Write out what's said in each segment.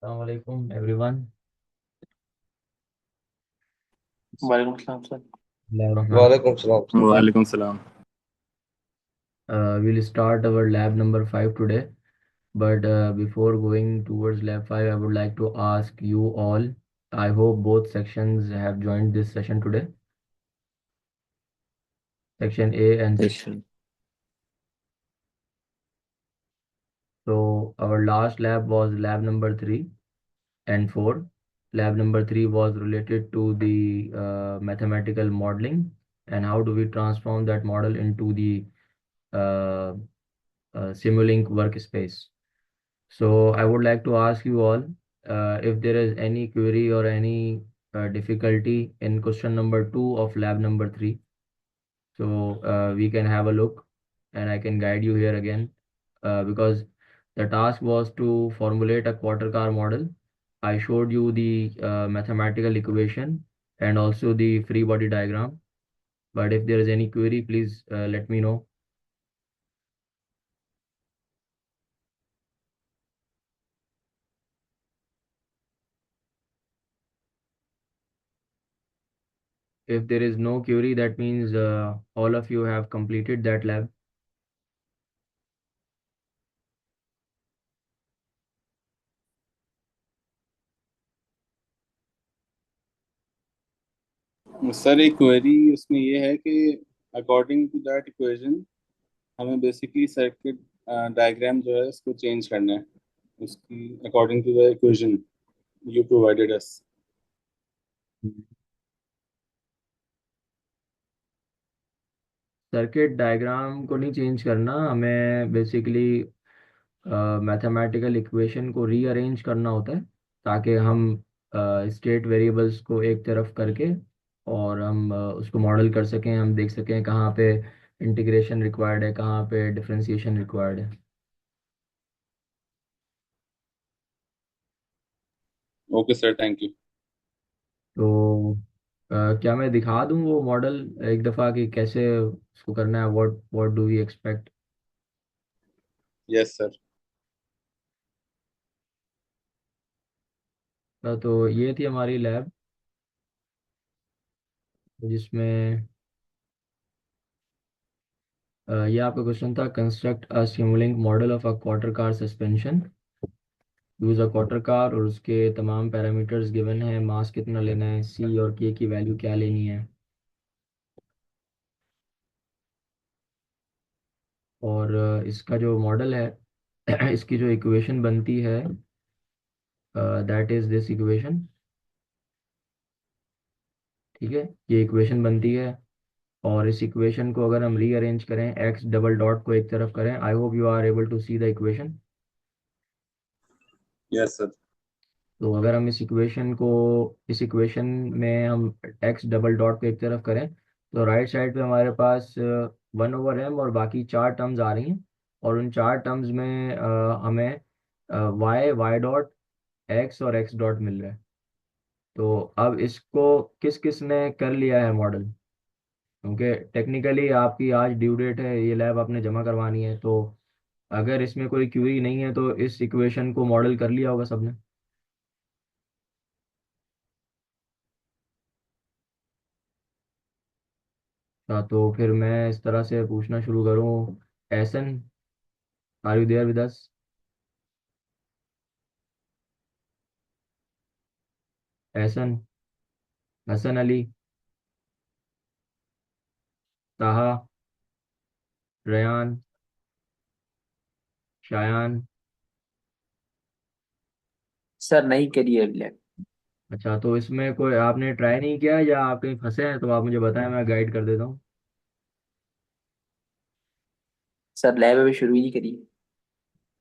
Assalamualaikum everyone. वालेकुम सलाम sir. Bismillahirrahmanirrahim. वालेकुम सलाम सर। वालेकुम सलाम। We'll start our lab number 5 today. But before going towards lab 5, I would like to ask you all. I hope both sections have joined this session today. Section A and yes section. Sir. So our last lab was lab number 3 and 4. Lab number 3 was related to the mathematical modeling and how do we transform that model into the uh, Simulink workspace. So I would like to ask you all if there is any query or any difficulty in question number 2 of lab number 3. So we can have a look and I can guide you here again because the task was to formulate a quarter car model. I showed you the mathematical equation and also the free body diagram. But if there is any query, please let me know. If there is no query, that means all of you have completed that lab. Sir एक query उसमें ये है कि according to that equation हमें basically circuit diagram जो है उसको change करना है उसकी according to the equation you provided us. Circuit diagram को नहीं चेंज करना हमें, बेसिकली मैथमेटिकल इक्वेशन को रीअरेंज करना होता है ताकि हम स्टेट वेरिएबल्स को एक तरफ करके और हम उसको मॉडल कर सकें, हम देख सकें कहाँ पे इंटीग्रेशन रिक्वायर्ड है, कहाँ पे डिफरेंशिएशन रिक्वायर्ड है। Okay sir, thank you. तो क्या मैं दिखा दूँ वो मॉडल एक दफ़ा कि कैसे उसको करना है, what what do we expect. Yes sir. तो ये थी हमारी लैब जिसमें ये आपका क्वेश्चन था, construct a Simulink model of a quarter car suspension, use a quarter car और उसके तमाम पैरामीटर्स गिवन है, मास कितना लेना है, सी और के की वैल्यू क्या लेनी है, और इसका जो मॉडल है इसकी जो इक्वेशन बनती है दैट इज दिस इक्वेशन। ठीक है, ये इक्वेशन बनती है और इस इक्वेशन को अगर हम रीअरेंज करें, एक्स डबल डॉट को एक तरफ करें, I hope you are able to see the equation. Yes sir. तो अगर हम इस इक्वेशन में हम एक्स डबल डॉट को एक तरफ करें तो राइट साइड पे हमारे पास 1/m और बाकी चार टर्म्स आ रही हैं, और उन चार टर्म्स में हमें वाई डॉट, एक्स और एक्स डॉट मिल रहा है। तो अब इसको किस किस ने कर लिया है मॉडल, क्योंकि टेक्निकली आपकी आज ड्यू डेट है, ये लैब आपने जमा करवानी है, तो अगर इसमें कोई क्यूरी नहीं है तो इस इक्वेशन को मॉडल कर लिया होगा सबने। तो फिर मैं इस तरह से पूछना शुरू करूँ। Ahsan, are you there with us? Ahsan, Hasan Ali, Taha, Rayan, Shayan. Sir नहीं करिए अगले। अच्छा, तो इसमें कोई आपने ट्राई नहीं किया या आप कहीं फंसे हैं तो आप मुझे बताएं, मैं गाइड कर देता हूँ। सर लैब अभी शुरू ही नहीं करी।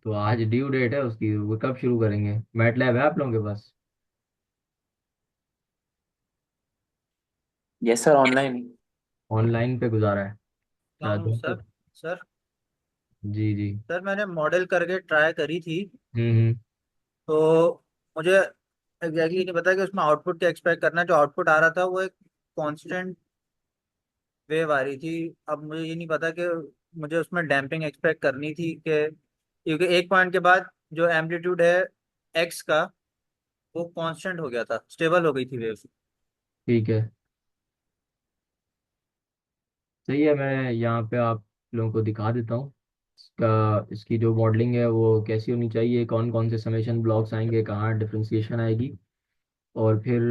तो आज ड्यू डेट है उसकी, वो कब शुरू करेंगे? मैट लैब है आप लोगों के पास? Yes sir, online. ऑनलाइन पे गुजारा है? अच्छा, हम सर। सर जी जी। सर मैंने मॉडल करके ट्राई करी थी। हम्म। तो मुझे एग्जैक्टली नहीं पता कि उसमें आउटपुट क्या एक्सपेक्ट करना है। जो आउटपुट आ रहा था वो एक कांस्टेंट वेव आ रही थी। अब मुझे ये नहीं पता कि मुझे उसमें डैम्पिंग एक्सपेक्ट करनी थी कि, क्योंकि एक पॉइंट के बाद जो एम्पलीट्यूड है एक्स का वो कांस्टेंट हो गया था, स्टेबल हो गई थी वेव। ठीक है, सही है। मैं यहाँ पे आप लोगों को दिखा देता हूँ इसकी जो मॉडलिंग है वो कैसी होनी चाहिए, कौन कौन से समेशन ब्लॉक्स आएंगे, कहाँ डिफरेंशिएशन आएगी, और फिर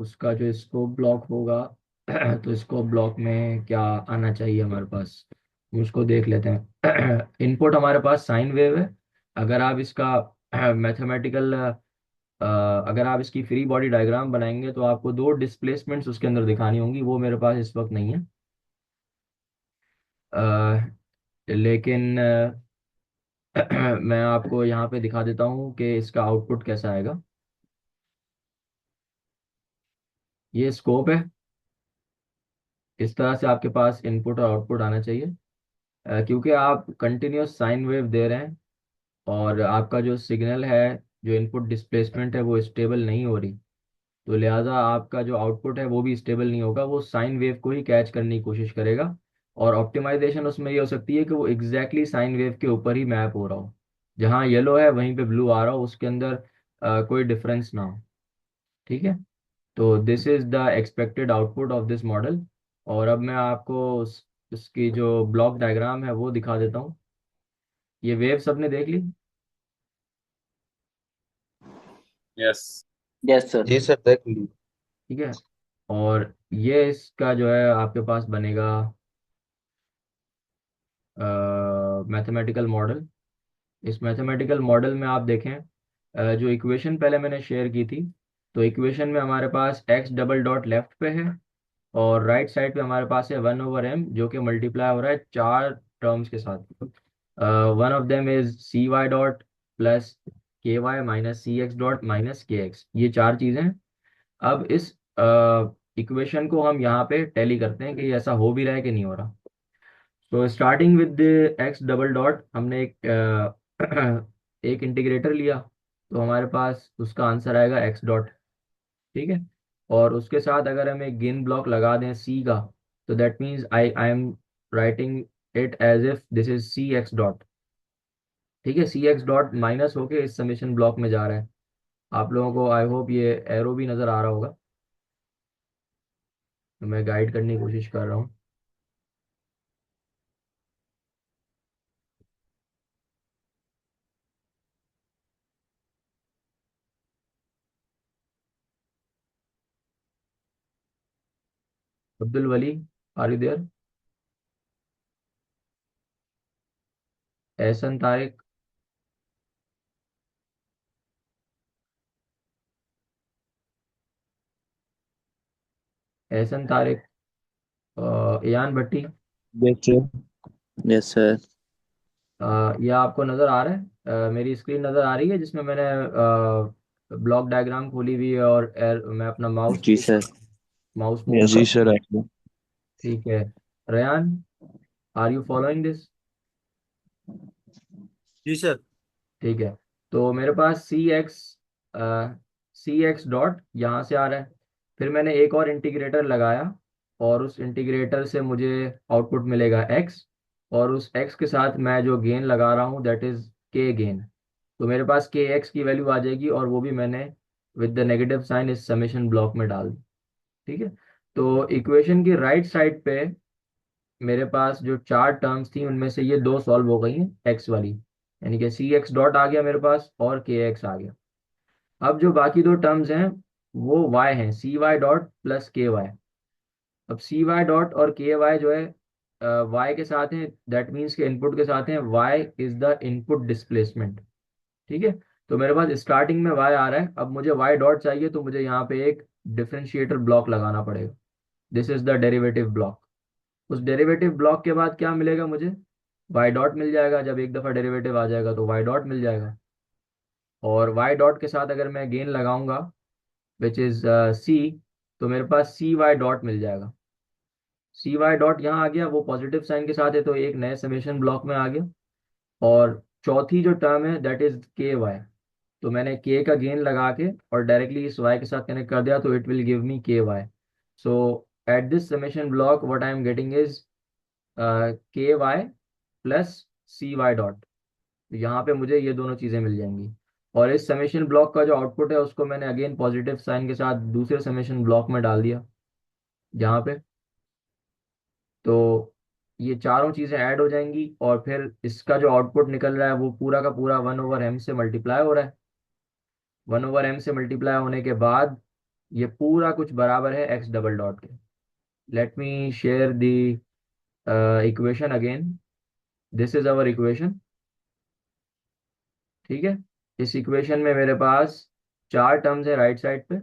उसका जो स्कोप ब्लॉक होगा तो स्कोप ब्लॉक में क्या आना चाहिए हमारे पास, उसको देख लेते हैं। इनपुट हमारे पास साइन वेव है। अगर आप इसका मैथमेटिकल अगर आप इसकी फ्री बॉडी डायग्राम बनाएंगे तो आपको दो डिस्प्लेसमेंट्स उसके अंदर दिखानी होंगी, वो मेरे पास इस वक्त नहीं है। लेकिन मैं आपको यहाँ पे दिखा देता हूँ कि इसका आउटपुट कैसा आएगा। ये स्कोप है, इस तरह से आपके पास इनपुट और आउटपुट आना चाहिए। क्योंकि आप कंटिन्यूस साइन वेव दे रहे हैं और आपका जो सिग्नल है, जो इनपुट डिस्प्लेसमेंट है वो स्टेबल नहीं हो रही, तो लिहाजा आपका जो आउटपुट है वो भी स्टेबल नहीं होगा, वो साइन वेव को ही कैच करने की कोशिश करेगा। और ऑप्टिमाइजेशन उसमें ये हो सकती है कि वो एग्जैक्टली साइन वेव के ऊपर ही मैप हो रहा हो, जहाँ येलो है वहीं पे ब्लू आ रहा हो, उसके अंदर कोई डिफरेंस ना हो। ठीक है, तो this is the expected output of this model. और अब मैं आपको इसकी जो ब्लॉक डायग्राम है वो दिखा देता हूँ। ये वेव सबने देख ली? यस। Yes sir. जी सर, देख ली। ठीक है, और ये इसका जो है आपके पास बनेगा मैथमेटिकल मॉडल। इस मैथमेटिकल मॉडल में आप देखें, जो इक्वेशन पहले मैंने शेयर की थी, तो इक्वेशन में हमारे पास एक्स डबल डॉट लेफ्ट पे है और राइट साइड पे हमारे पास है 1/m, जो कि मल्टीप्लाई हो रहा है चार टर्म्स के साथ। One of them is cy dot plus ky minus cx dot minus kx, ये चार चीज़ें। अब इस इक्वेशन को हम यहाँ पे टैली करते हैं कि ये ऐसा हो भी रहा है कि नहीं हो रहा। तो starting with x double dot, हमने एक एक इंटीग्रेटर लिया, तो हमारे पास उसका आंसर आएगा एक्स डॉट। ठीक है, और उसके साथ अगर हम एक गेन ब्लॉक लगा दें सी का, तो that means I am writing it as if this is C X dot. ठीक है, सी एक्स डॉट माइनस होके इस समेशन ब्लॉक में जा रहा है। आप लोगों को आई होप ये एरो भी नज़र आ रहा होगा, तो मैं गाइड करने की कोशिश कर रहा हूँ। Abdul Wali, are you there? Ehsan Tariq? Ehsan Tariq, Ian Bhatti, yes sir. Yes sir. ये आपको नज़र आ रहा है? मेरी स्क्रीन नज़र आ रही है जिसमें मैंने ब्लॉक डायग्राम खोली हुई है और मैं अपना माउस जी सर। माउस मूव यस कर। जी सर, आपको। ठीक है, Ryan, are you following this? जी सर। ठीक है, तो मेरे पास सी एक्स डॉट यहाँ से आ रहा है, फिर मैंने एक और इंटीग्रेटर लगाया और उस इंटीग्रेटर से मुझे आउटपुट मिलेगा एक्स, और उस एक्स के साथ मैं जो गेन लगा रहा हूँ दैट इज के गेन। तो मेरे पास के एक्स की वैल्यू आ जाएगी और वो भी मैंने विद द नेगेटिव साइन इस समेशन ब्लॉक में डाल दी। ठीक है, तो इक्वेशन की राइट साइड पे मेरे पास जो चार टर्म्स थी उनमें से ये दो सॉल्व हो गई हैं एक्स वाली, यानी कि सी एक्स डॉट आ गया मेरे पास और के एक्स आ गया। अब जो बाकी दो टर्म्स हैं वो वाई हैं, सी वाई डॉट प्लस के वाई। अब सी वाई डॉट और के वाई जो है वाई के साथ हैं, दैट मीन्स के इनपुट के साथ हैं, Y is the input displacement. ठीक है, तो मेरे पास स्टार्टिंग में वाई आ रहा है, अब मुझे वाई डॉट चाहिए तो मुझे यहाँ पे एक डिफरेंशिएटर ब्लॉक लगाना पड़ेगा। This is the derivative block. उस डेरिवेटिव ब्लॉक के बाद क्या मिलेगा मुझे? वाई डॉट मिल जाएगा, जब एक दफ़ा डेरिवेटिव आ जाएगा तो वाई डॉट मिल जाएगा। और वाई डॉट के साथ अगर मैं गेन लगाऊंगा विच इज सी, तो मेरे पास सी वाई डॉट मिल जाएगा। सी वाई डॉट यहाँ आ गया, वो पॉजिटिव साइन के साथ है तो एक नए समेशन ब्लॉक में आ गया। और चौथी जो टर्म है दैट इज के वाई, तो मैंने के का गेन लगा के और डायरेक्टली इस वाई के साथ कनेक्ट कर दिया, तो it will give me K Y. So at this summation block what I am getting is K Y plus C Y dot. तो यहाँ पे मुझे ये दोनों चीज़ें मिल जाएंगी। और इस समेशन ब्लॉक का जो आउटपुट है उसको मैंने अगेन पॉजिटिव साइन के साथ दूसरे समेशन ब्लॉक में डाल दिया यहाँ पे। तो ये चारों चीज़ें ऐड हो जाएंगी और फिर इसका जो आउटपुट निकल रहा है वो पूरा का पूरा 1/m से मल्टीप्लाई हो रहा है। 1/m से मल्टीप्लाई होने के बाद ये पूरा कुछ बराबर है x डबल डॉट के। Let me share the equation again. This is our equation. ठीक है, इस इक्वेशन में मेरे पास चार टर्म्स है राइट साइड पे,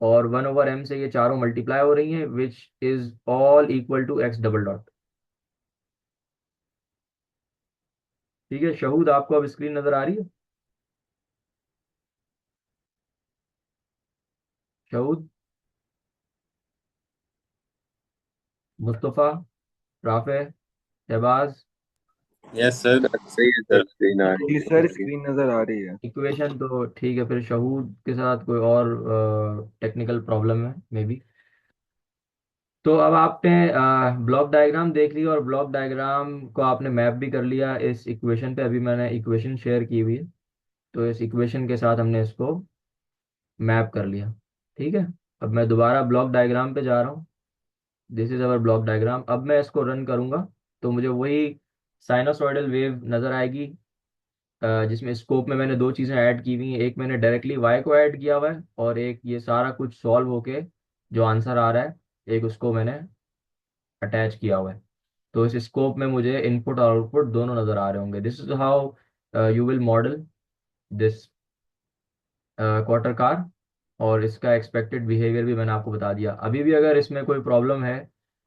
और 1/m से ये चारों मल्टीप्लाई हो रही हैं, which is all equal to x double dot. ठीक है शहूद, आपको अब स्क्रीन नजर आ रही है? शहूद, मुस्तफ़ा, राफे, शहबाज। यस सर, सही है सर, स्क्रीन आ रही जी है। सर, स्क्रीन नजर आ रही है। इक्वेशन तो ठीक है, फिर शहूद के साथ कोई और टेक्निकल प्रॉब्लम है मे बी। तो अब आपने ब्लॉक डायग्राम देख लिया और ब्लॉक डायग्राम को आपने मैप भी कर लिया इस इक्वेशन पे। अभी मैंने इक्वेशन शेयर की हुई है, तो इस इक्वेशन के साथ हमने इसको मैप कर लिया। ठीक है, अब मैं दोबारा ब्लॉक डायग्राम पे जा रहा हूँ। This is our block diagram. अब मैं इसको रन करूंगा तो मुझे वही साइनोसॉइडल वेव नजर आएगी, जिसमें स्कोप में मैंने दो चीज़ें ऐड की हुई हैं। एक मैंने डायरेक्टली वाई को ऐड किया हुआ है, और एक ये सारा कुछ सॉल्व होके जो आंसर आ रहा है, एक उसको मैंने अटैच किया हुआ है। तो इस स्कोप में मुझे इनपुट और आउटपुट दोनों नज़र आ रहे होंगे। This is how you will model this quarter car. और इसका एक्सपेक्टेड बिहेवियर भी मैंने आपको बता दिया। अभी भी अगर इसमें कोई प्रॉब्लम है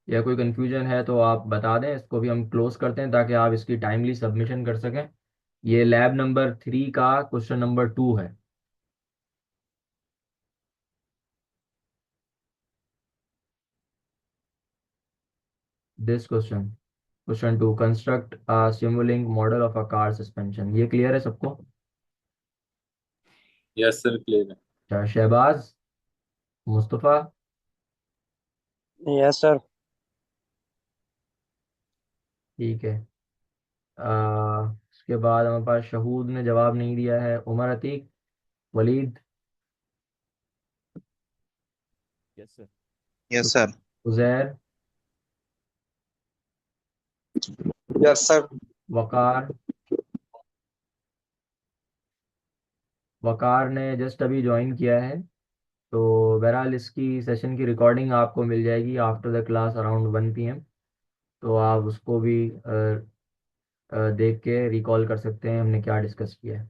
या कोई कन्फ्यूजन है तो आप बता दें, इसको भी हम क्लोज करते हैं ताकि आप इसकी टाइमली सबमिशन कर सकें। ये लैब नंबर 3 का क्वेश्चन नंबर 2 है। This question, question 2, construct a Simulink model of a car suspension. ये क्लियर है सबको? यस सर, क्लियर है। अच्छा, शहबाज, मुस्तफ़ा। Yes sir. ठीक है, उसके बाद हमारे पास शहूद ने जवाब नहीं दिया है। Umar Atiq, Waleed, yes sir. Yes sir. Uzair, yes sir. Waqar. Waqar ने जस्ट अभी ज्वाइन किया है। तो बहरहाल इसकी सेशन की रिकॉर्डिंग आपको मिल जाएगी after the class around 1 PM। तो आप उसको भी देख के रिकॉल कर सकते हैं हमने क्या डिस्कस किया है।